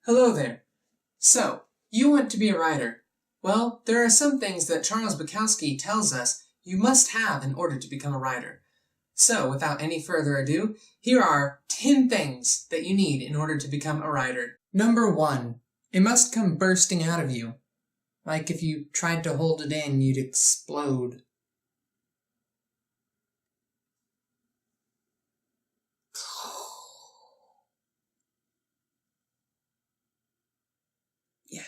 Hello there. So, you want to be a writer. Well, there are some things that Charles Bukowski tells us you must have in order to become a writer. So, without any further ado, here are 10 things that you need in order to become a writer. Number 1. It must come bursting out of you. Like if you tried to hold it in, you'd explode. Yeah.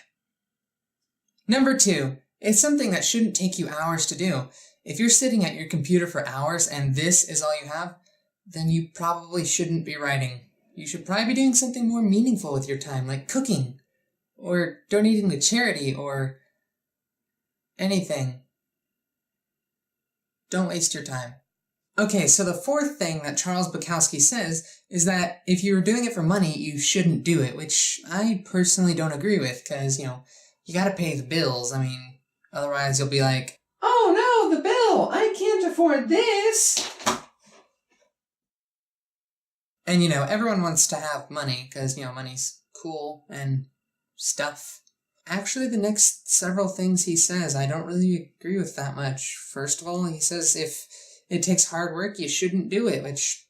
Number 2. It's something that shouldn't take you hours to do. If you're sitting at your computer for hours and this is all you have, then you probably shouldn't be writing. You should probably be doing something more meaningful with your time, like cooking, or donating to charity, or anything. Don't waste your time. Okay, so the 4th thing that Charles Bukowski says is that if you're doing it for money, you shouldn't do it, which I personally don't agree with, because, you gotta pay the bills. I mean, otherwise you'll be like, oh no, the bill! I can't afford this! And, everyone wants to have money, because, money's cool and stuff. Actually, the next several things he says, I don't really agree with that much. First of all, he says if it takes hard work, you shouldn't do it, which,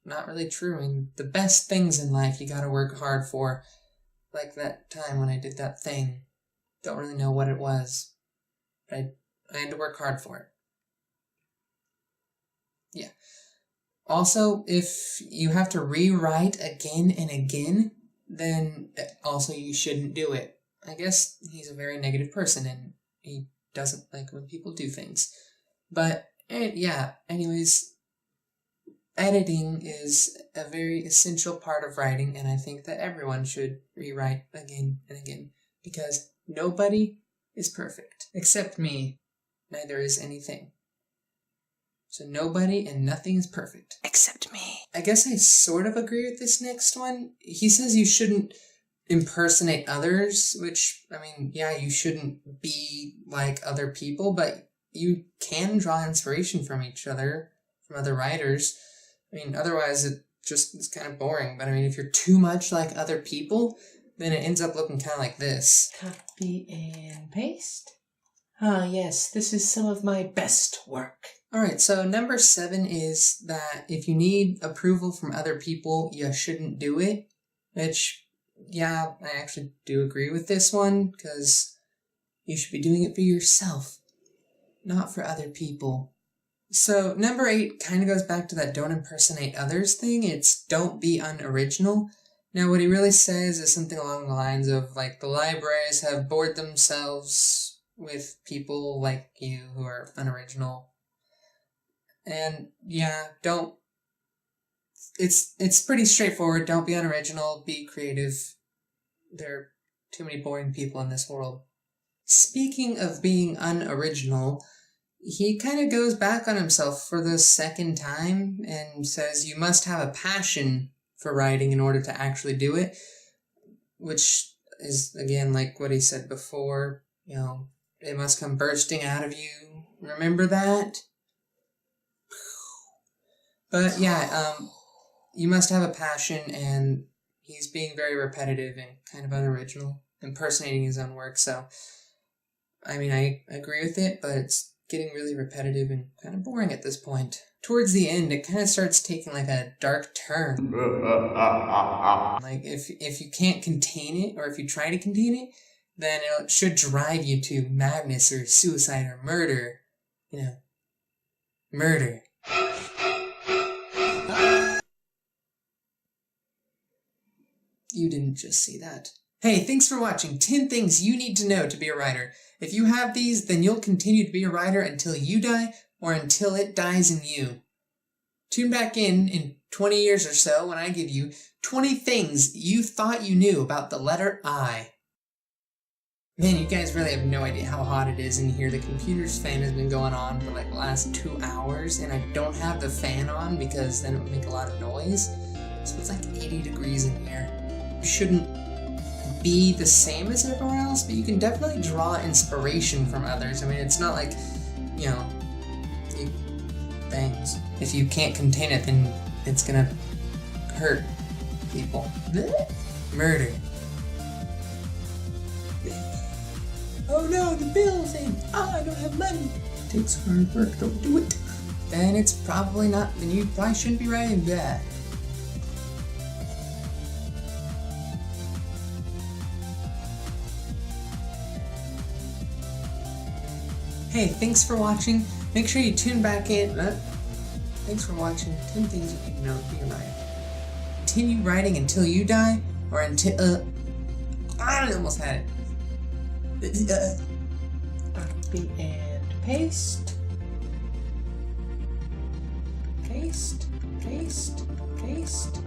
not really true. I mean, the best things in life you gotta work hard for. Like that time when I did that thing. Don't really know what it was, but I had to work hard for it. Yeah. Also, if you have to rewrite again and again, then also you shouldn't do it. I guess he's a very negative person and he doesn't like when people do things. But, yeah, anyways, editing is a very essential part of writing, and I think that everyone should rewrite again and again, because nobody is perfect. Except me. Neither is anything. So nobody and nothing is perfect. Except me. I guess I sort of agree with this next one. He says you shouldn't impersonate others, which, I mean, yeah, you shouldn't be like other people, but you can draw inspiration from each other, from other writers. I mean, otherwise it's kind of boring, but I mean, if you're too much like other people, then it ends up looking kind of like this. Copy and paste. Ah, yes, this is some of my best work. Alright, so number 7 is that if you need approval from other people, you shouldn't do it. Which, yeah, I actually do agree with this one, because you should be doing it for yourself, not for other people. So number 8 kind of goes back to that don't impersonate others thing. It's don't be unoriginal. Now what he really says is something along the lines of, like, the libraries have bored themselves with people like you who are unoriginal. And yeah, it's pretty straightforward. Don't be unoriginal, be creative. There are too many boring people in this world. Speaking of being unoriginal, he kind of goes back on himself for the 2nd time and says you must have a passion for writing in order to actually do it, which is, again, like what he said before, it must come bursting out of you. Remember that? But yeah, you must have a passion, and he's being very repetitive and kind of unoriginal, impersonating his own work, so, I mean, I agree with it, but it's getting really repetitive and kind of boring at this point. Towards the end, it kind of starts taking like a dark turn. Like, if you can't contain it, or if you try to contain it, then it should drive you to madness or suicide or murder. Murder. You didn't just see that. Hey, thanks for watching 10 things you need to know to be a writer. If you have these, then you'll continue to be a writer until you die, or until it dies in you. Tune back in 20 years or so when I give you 20 things you thought you knew about the letter I. Man, you guys really have no idea how hot it is in here. The computer's fan has been going on for like the last 2 hours, and I don't have the fan on because then it would make a lot of noise. So it's like 80 degrees in here. You shouldn't be the same as everyone else, but you can definitely draw inspiration from others. I mean, it's not like, things. If you can't contain it, then it's gonna hurt people. Murder. Oh no, the bill thing! I don't have money! It takes hard work, don't do it. Then it's probably not, then you probably shouldn't be writing that. Hey, thanks for watching. Make sure you tune back in. Thanks for watching 10 things you need to know to be right. Continue writing until you die, or until, I almost had it. Copy and paste. Paste, paste, paste.